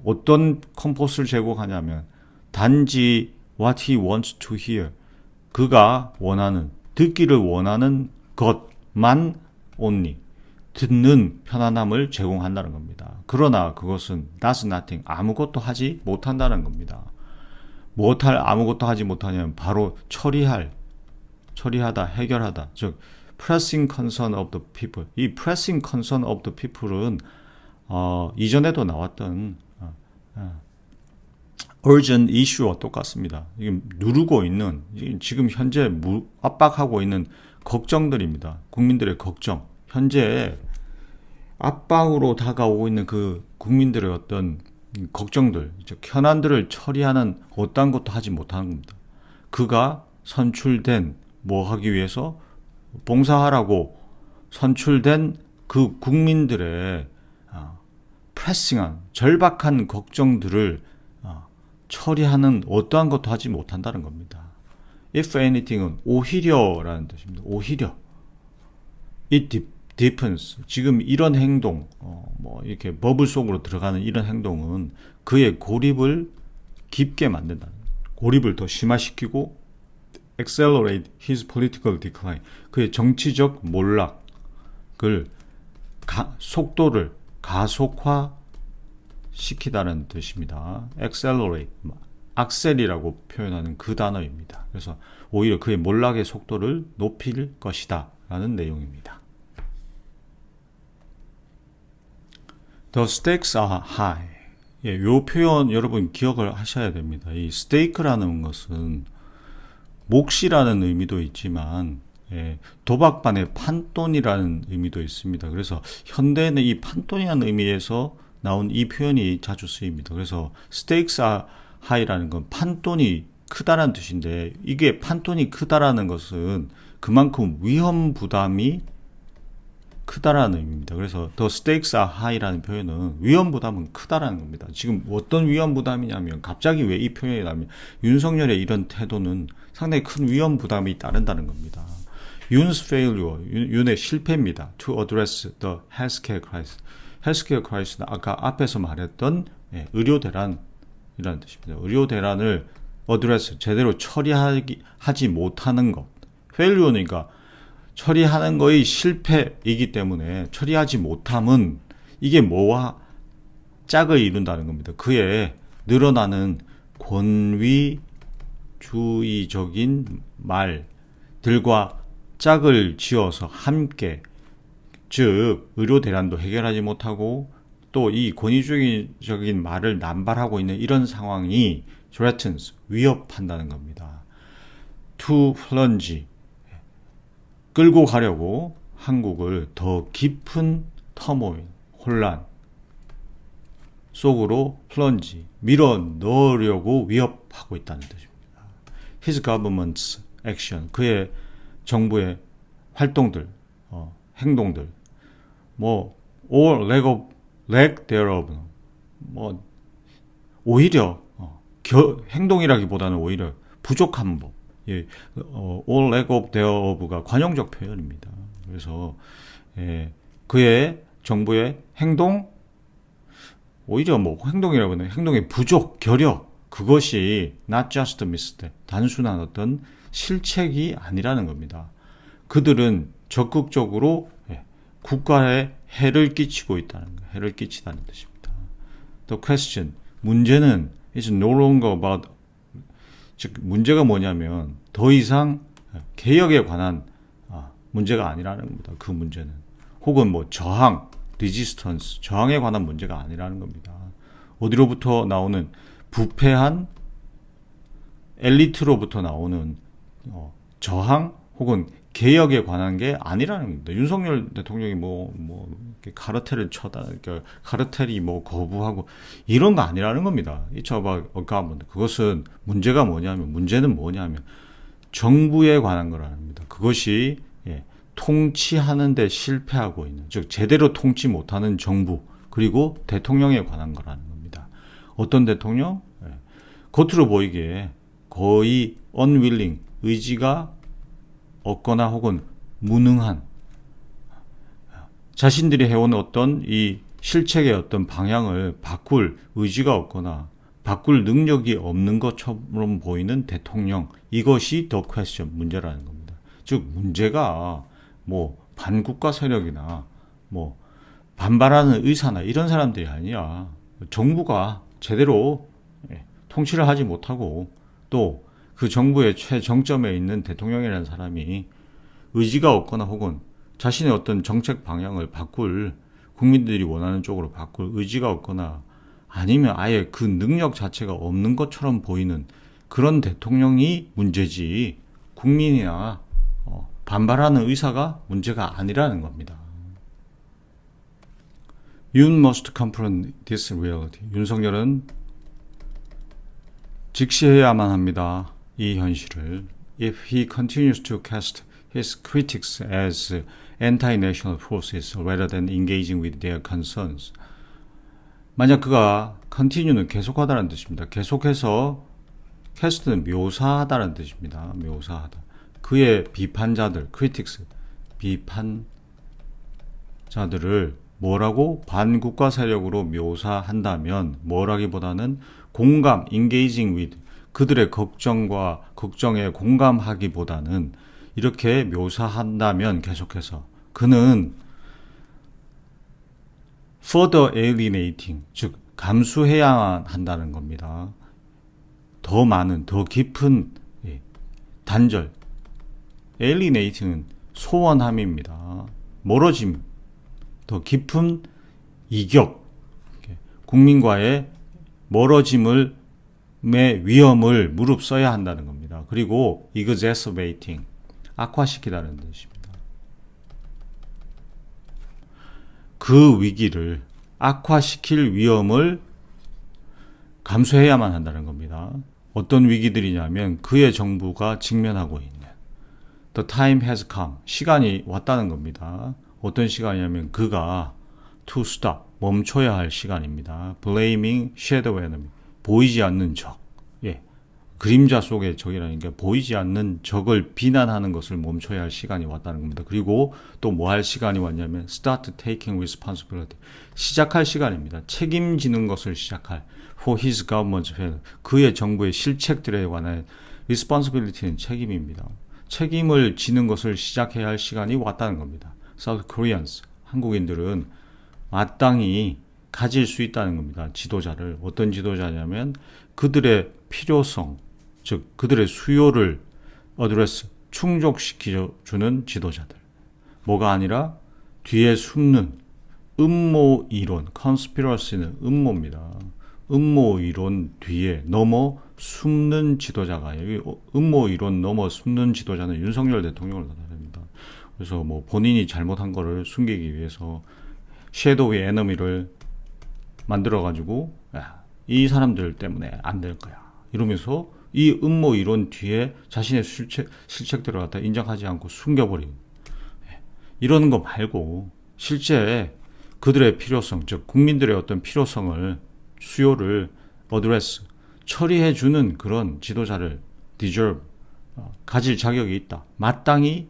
S1: 어떤 컴포트를 제공하냐면 단지 what he wants to hear, 그가 원하는, 듣기를 원하는 것만 only, 듣는 편안함을 제공한다는 겁니다. 그러나 그것은 does nothing, 아무것도 하지 못한다는 겁니다. 아무것도 하지 못하냐면 바로 처리하다, 해결하다. 즉 pressing concern of the people. 이 pressing concern of the people은 이전에도 나왔던 urgent issue와 똑같습니다. 이게 누르고 있는, 지금 현재 압박하고 있는 걱정들입니다. 국민들의 걱정. 현재 압박으로 다가오고 있는 그 국민들의 어떤 걱정들, 현안들을 처리하는 어떠한 것도 하지 못하는 겁니다. 그가 선출된, 뭐 하기 위해서 봉사하라고 선출된 그 국민들의 프레싱한, 절박한 걱정들을 처리하는 어떠한 것도 하지 못한다는 겁니다. If anything은 오히려라는 뜻입니다. 오히려. It deepens. 지금 이런 행동, 뭐 이렇게 버블 속으로 들어가는 이런 행동은 그의 고립을 깊게 만든다. 고립을 더 심화시키고 accelerate his political decline. 그의 정치적 몰락을 속도를 가속화시키다는 뜻입니다. accelerate, 악셀이라고 표현하는 그 단어입니다. 그래서 오히려 그의 몰락의 속도를 높일 것이다 라는 내용입니다. The stakes are high. 이 표현 여러분 기억을 하셔야 됩니다. 이 stake라는 것은 몫이라는 의미도 있지만 도박반의 판돈이라는 의미도 있습니다. 그래서 현대에는 이 판돈이라는 의미에서 나온 이 표현이 자주 쓰입니다. 그래서 stakes are high라는 건 판돈이 크다라는 뜻인데, 이게 판돈이 크다라는 것은 그만큼 위험 부담이 크다라는 의미입니다. 그래서 the stakes are high라는 표현은 위험 부담은 크다라는 겁니다. 지금 어떤 위험 부담이냐면, 갑자기 왜 이 표현이 나오면 윤석열의 이런 태도는 상당히 큰 위험 부담이 따른다는 겁니다. Yoon's failure, 윤의 실패입니다. To address the healthcare crisis. healthcare crisis는 아까 앞에서 말했던 의료 대란이라는 뜻입니다. 의료 대란을 address, 제대로 처리하지 못하는 것. failure니까 처리하는 거의 실패이기 때문에 처리하지 못함은 이게 뭐와 짝을 이룬다는 겁니다. 그의 늘어나는 권위주의적인 말들과 짝을 지어서 함께, 즉 의료 대란도 해결하지 못하고 또 이 권위주의적인 말을 남발하고 있는 이런 상황이 threatens, 위협한다는 겁니다. to plunge, 끌고 가려고 한국을 더 깊은 터모일, 혼란 속으로 플런지, 밀어 넣으려고 위협하고 있다는 뜻입니다. His government's action, 그의 정부의 활동들, 행동들, 뭐 or lack thereof, 뭐 오히려 행동이라기보다는 오히려 부족한 법. all lack of thereof가 관용적 표현입니다. 그래서 그의 정부의 행동, 오히려 뭐 행동이라고 하는 행동의 부족, 결여, 그것이 not just mistake, 단순한 어떤 실책이 아니라는 겁니다. 그들은 적극적으로 국가에 해를 끼치고 있다는 거예요. 해를 끼치다는 뜻입니다. The question, 문제는 is no longer about, 즉 문제가 뭐냐면 더 이상 개혁에 관한 문제가 아니라는 겁니다. 그 문제는 혹은 뭐 저항, resistance, 저항에 관한 문제가 아니라는 겁니다. 어디로부터 나오는 부패한 엘리트로부터 나오는 저항 혹은 개혁에 관한 게 아니라는 겁니다. 윤석열 대통령이 카르텔을 그러니까 카르텔이 거부하고 이런 거 아니라는 겁니다. 그것은 문제는 뭐냐면 정부에 관한 거라는 겁니다. 그것이 통치하는 데 실패하고 있는, 즉 제대로 통치 못하는 정부, 그리고 대통령에 관한 거라는 겁니다. 어떤 대통령? 겉으로 보이기에 거의 unwilling, 의지가 없거나 혹은 무능한, 자신들이 해온 어떤 이 실책의 어떤 방향을 바꿀 의지가 없거나 바꿀 능력이 없는 것처럼 보이는 대통령, 이것이 더 퀘스천, 문제라는 겁니다. 즉 문제가 반국가 세력이나 반발하는 의사나 이런 사람들이 아니라 정부가 제대로 통치를 하지 못하고 또 그 정부의 최정점에 있는 대통령이라는 사람이 의지가 없거나 혹은 자신의 어떤 정책 방향을 국민들이 원하는 쪽으로 바꿀 의지가 없거나 아니면 아예 그 능력 자체가 없는 것처럼 보이는 그런 대통령이 문제지, 국민이나 반발하는 의사가 문제가 아니라는 겁니다. Yoon must confront this reality. 윤석열은 직시해야만 합니다. 이 현실을. If he continues to cast his critics as anti-national forces rather than engaging with their concerns. 만약 그가 continue는 계속하다는 뜻입니다. 계속해서 cast는 묘사하다는 뜻입니다. 묘사하다. 그의 비판자들, critics, 비판자들을 뭐라고? 반국가 세력으로 묘사한다면, 뭐라기보다는 공감, engaging with, 그들의 걱정에 공감하기보다는 이렇게 묘사한다면 계속해서 그는 further alienating, 즉 감수해야 한다는 겁니다. 더 많은, 더 깊은 단절, alienating은 소원함입니다. 멀어짐, 더 깊은 이격, 국민과의 멀어짐의 위험을 무릅써야 한다는 겁니다. 그리고 exacerbating, 악화시키다는 뜻입니다. 그 위기를, 악화시킬 위험을 감수해야만 한다는 겁니다. 어떤 위기들이냐면 그의 정부가 직면하고 있는 The time has come, 시간이 왔다는 겁니다. 어떤 시간이냐면 그가 to stop, 멈춰야 할 시간입니다. Blaming shadow enemy, 보이지 않는 적, 그림자 속의 적이라는 게 보이지 않는 적을 비난하는 것을 멈춰야 할 시간이 왔다는 겁니다. 그리고 또 뭐 할 시간이 왔냐면 start taking responsibility, 시작할 시간입니다. 책임지는 것을 시작할, for his government's failure, 그의 정부의 실책들에 관한 responsibility는 책임입니다. 책임을 지는 것을 시작해야 할 시간이 왔다는 겁니다. South Koreans, 한국인들은 마땅히 가질 수 있다는 겁니다. 지도자를. 어떤 지도자냐면 그들의 필요성, 즉 그들의 수요를 어드레스, 충족시켜주는 지도자들. 뭐가 아니라 뒤에 숨는 음모 이론, conspiracy는 음모입니다. 음모 이론 뒤에 넘어 숨는 지도자가, 여기 음모 이론 넘어 숨는 지도자는 윤석열 대통령을 나타냅니다. 그래서 본인이 잘못한 거를 숨기기 위해서 섀도우의 에너미를 만들어가지고 이 사람들 때문에 안 될 거야 이러면서 이 음모 이론 뒤에 자신의 실책들을 갖다 인정하지 않고 숨겨버리는, 이러는 거 말고 실제 그들의 필요성, 즉 국민들의 어떤 필요성을, 수요를 어드레스, 처리해주는 그런 지도자를 deserve, 가질 자격이 있다, 마땅히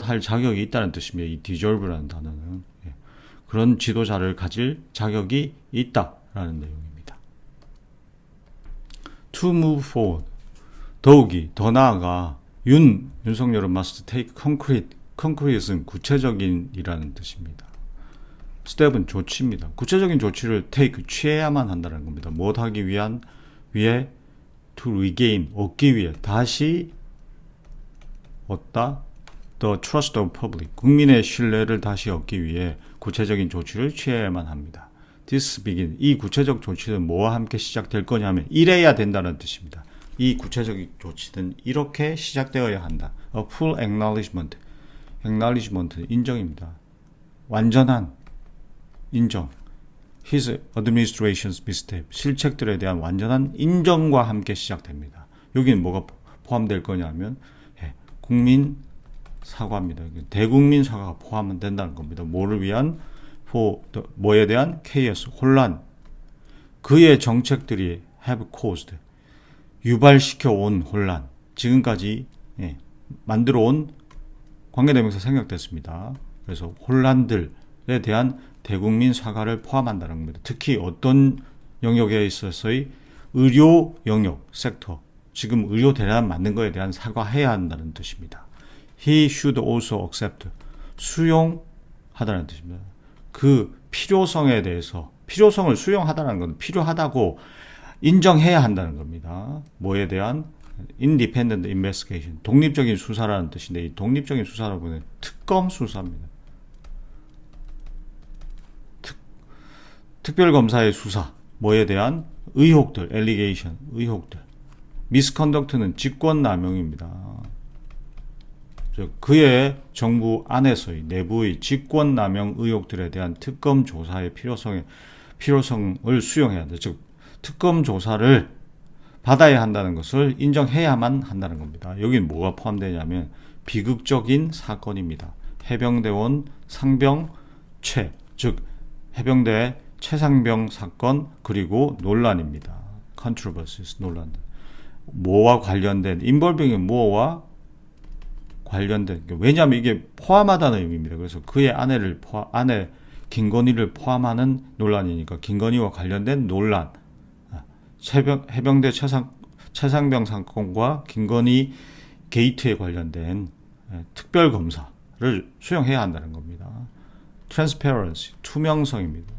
S1: 할 자격이 있다는 뜻입니다. 이 deserve라는 단어는 그런 지도자를 가질 자격이 있다라는 내용입니다. To move forward, 더욱이 더 나아가 윤석열은 must take concrete은 구체적인이라는 뜻입니다. step은 조치입니다. 구체적인 조치를 take, 취해야만 한다는 겁니다. 무엇하기 위해 to regain, 얻기 위해, 다시 얻다, the trust of public, 국민의 신뢰를 다시 얻기 위해 구체적인 조치를 취해야만 합니다. This begin, 이 구체적 조치는 뭐와 함께 시작될 거냐면 이래야 된다는 뜻입니다. 이 구체적인 조치는 이렇게 시작되어야 한다. A full acknowledgement. acknowledgement는 인정입니다. 완전한 인정. His administration's misstep. 실책들에 대한 완전한 인정과 함께 시작됩니다. 여기는 뭐가 포함될 거냐면 국민 사과입니다. 대국민 사과가 포함된다는 겁니다. 뭐를 위한? 뭐에 대한? chaos, 혼란. 그의 정책들이 have caused, 유발시켜 온 혼란. 지금까지 만들어 온 관계대명사 생략됐습니다. 그래서 혼란들에 대한 대국민 사과를 포함한다는 겁니다. 특히 어떤 영역에 있어서의 의료 영역, 섹터, 지금 의료 대란 맞는 거에 대한 사과해야 한다는 뜻입니다. He should also accept, 수용하다는 뜻입니다. 그 필요성에 대해서, 필요성을 수용하다는 건 필요하다고 인정해야 한다는 겁니다. 뭐에 대한? Independent investigation, 독립적인 수사라는 뜻인데, 이 독립적인 수사라고는 특검 수사입니다. 특별검사의 수사, 뭐에 대한? 의혹들, allegation, 의혹들. misconduct는 직권남용입니다. 즉 그의 정부 안에서의 내부의 직권남용 의혹들에 대한 특검 조사의 필요성을 수용해야 한다. 즉 특검 조사를 받아야 한다는 것을 인정해야만 한다는 겁니다. 여기는 뭐가 포함되냐면 비극적인 사건입니다. 해병대원 상병 최, 즉 해병대 최상병 사건, 그리고 논란입니다. controversies, 논란들. 뭐와 관련된, involving이 뭐와 관련된, 왜냐하면 이게 포함하다는 의미입니다. 그래서 그의 아내 김건희를 포함하는 논란이니까 김건희와 관련된 논란, 해병대 최상병 사건과 김건희 게이트에 관련된 특별검사를 수용해야 한다는 겁니다. transparency, 투명성입니다.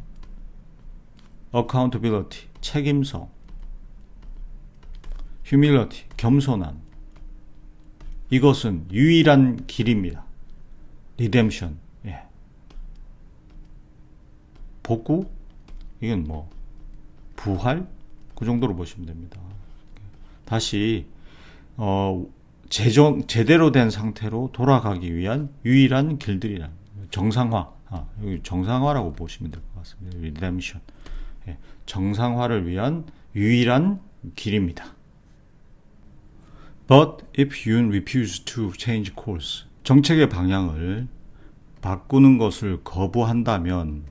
S1: accountability, 책임성, humility, 겸손한. 이것은 유일한 길입니다. redemption, 복구, 이건 뭐 부활, 그 정도로 보시면 됩니다. 다시 제대로 된 상태로 돌아가기 위한 유일한 길들이란 정상화, 여기 정상화라고 보시면 될 것 같습니다. redemption, 정상화를 위한 유일한 길입니다. But if Yoon refused to change course, 정책의 방향을 바꾸는 것을 거부한다면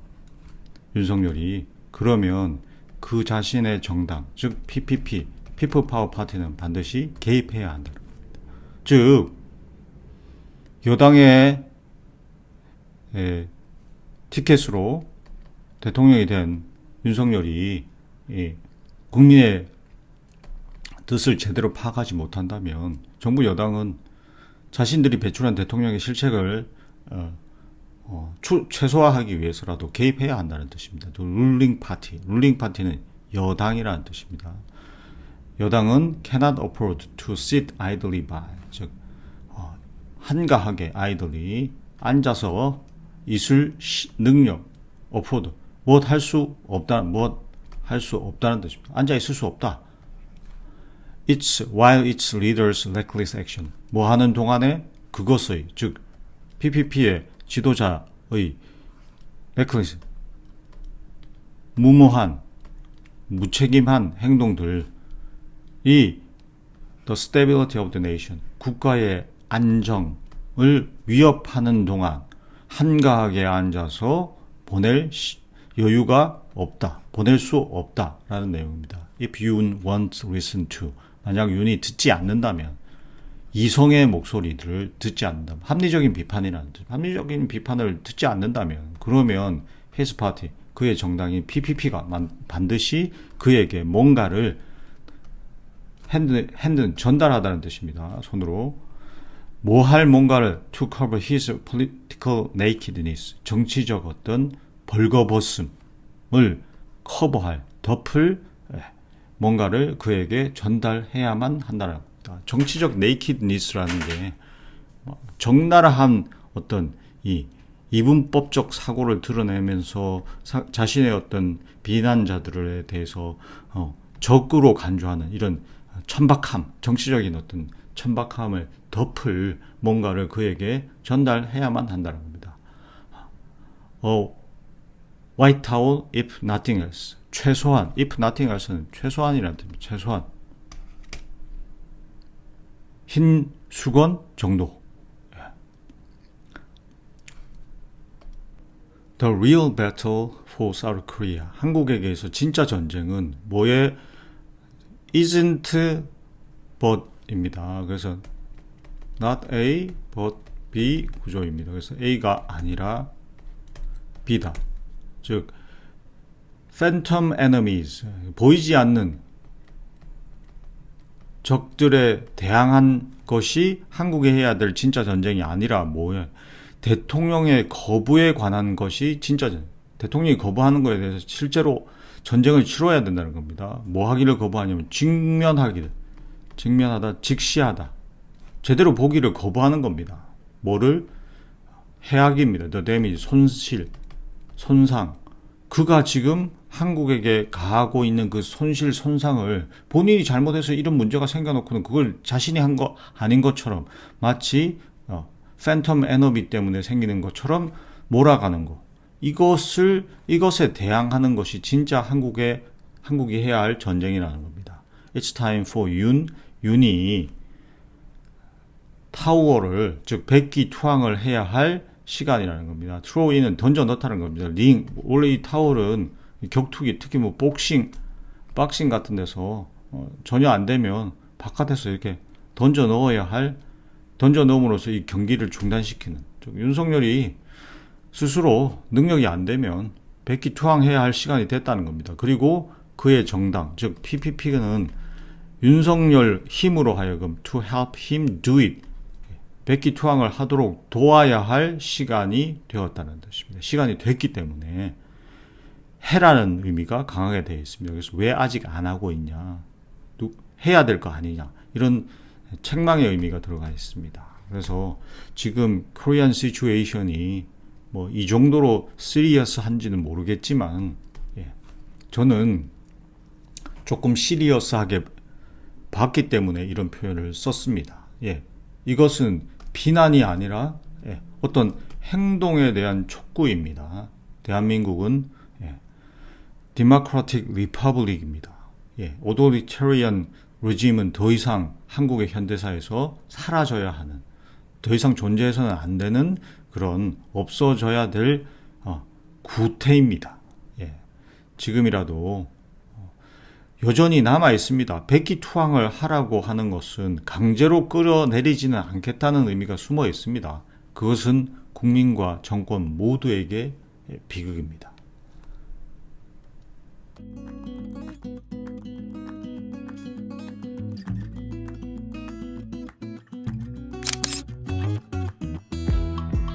S1: 윤석열이, 그러면 그 자신의 정당, 즉 PPP, People Power Party는 반드시 개입해야 한다는 겁니다. 즉 여당의 티켓으로 대통령이 된 윤석열이 국민의 뜻을 제대로 파악하지 못한다면 정부 여당은 자신들이 배출한 대통령의 실책을 최소화하기 위해서라도 개입해야 한다는 뜻입니다. 룰링 파티는 여당이라는 뜻입니다. 여당은 cannot afford to sit idly by, 즉 한가하게 idly 앉아서 있을 능력, afford, 무엇 할 수 없다는 뜻입니다. 앉아 있을 수 없다. While its leaders' reckless action, 뭐 하는 동안에 그것의, 즉 PPP의 지도자의 reckless, 무모한, 무책임한 행동들이 the stability of the nation, 국가의 안정을 위협하는 동안 한가하게 앉아서 보낼 여유가 없다, 보낼 수 없다라는 내용입니다. If Yoon won't listen to, 만약 윤이 듣지 않는다면, 이성의 목소리들을 듣지 않는다면, 합리적인 비판이라는 뜻, 합리적인 비판을 듣지 않는다면, 그러면 his party, 그의 정당인 PPP가 반드시 그에게 뭔가를 전달하다는 뜻입니다. 손으로 뭐 할 뭔가를 to cover his political nakedness, 정치적 어떤 벌거벗음을 커버할, 덮을 뭔가를 그에게 전달해야만 한다는 겁니다. 정치적 nakedness라는 게 적나라한 어떤 이 이분법적 사고를 드러내면서 자신의 어떤 비난자들에 대해서 적으로 간주하는 이런 천박함, 정치적인 어떤 천박함을 덮을 뭔가를 그에게 전달해야만 한다는 겁니다. white towel if nothing else. 최소한, if nothing else는 최소한이라는 뜻입니다. 최소한. 흰 수건 정도. The real battle for South Korea. 한국에게서 진짜 전쟁은 뭐에 isn't but입니다. 그래서 not A but B 구조입니다. 그래서 A가 아니라 B다. 즉 phantom enemies, 보이지 않는 적들에 대항한 것이 한국이 해야 될 진짜 전쟁이 아니라 뭐예요? 대통령의 거부에 관한 것이 진짜 전쟁. 대통령이 거부하는 것에 대해서 실제로 전쟁을 치러야 된다는 겁니다. 뭐 하기를 거부하냐면 직면하다, 직시하다. 제대로 보기를 거부하는 겁니다. 뭐를? 해악입니다. The damage, 손실, 손상. 그가 지금 한국에게 가하고 있는 그 손실, 손상을 본인이 잘못해서 이런 문제가 생겨놓고는 그걸 자신이 한 거 아닌 것처럼 마치 팬텀 에너미 때문에 생기는 것처럼 몰아가는 거. 이것에 대항하는 것이 진짜 한국이 해야 할 전쟁이라는 겁니다. It's time for 윤이 타워를, 즉 백기투항을 해야 할 시간이라는 겁니다. throw in은 던져 넣다는 겁니다. 원래 이 타월은 격투기, 특히 뭐 복싱 같은 데서 전혀 안 되면 바깥에서 이렇게 던져 넣음으로써 이 경기를 중단시키는, 즉 윤석열이 스스로 능력이 안 되면 백기투항해야 할 시간이 됐다는 겁니다. 그리고 그의 정당, 즉 PPP는 윤석열 힘으로 하여금 to help him do it, 백기투항을 하도록 도와야 할 시간이 되었다는 뜻입니다. 시간이 됐기 때문에 해라는 의미가 강하게 되어 있습니다. 그래서 왜 아직 안 하고 있냐, 해야 될 거 아니냐, 이런 책망의 의미가 들어가 있습니다. 그래서 지금 코리안 시츄에이션이 뭐 이 정도로 시리어스한지는 모르겠지만, 저는 조금 시리어스하게 봤기 때문에 이런 표현을 썼습니다. 이것은 비난이 아니라 어떤 행동에 대한 촉구입니다. 대한민국은 Democratic Republic입니다. Authoritarian regime은 더 이상 한국의 현대사에서 사라져야 하는, 더 이상 존재해서는 안 되는 그런 없어져야 될 구태입니다. 지금이라도 여전히 남아 있습니다. 백기투항을 하라고 하는 것은 강제로 끌어내리지는 않겠다는 의미가 숨어 있습니다. 그것은 국민과 정권 모두에게 비극입니다.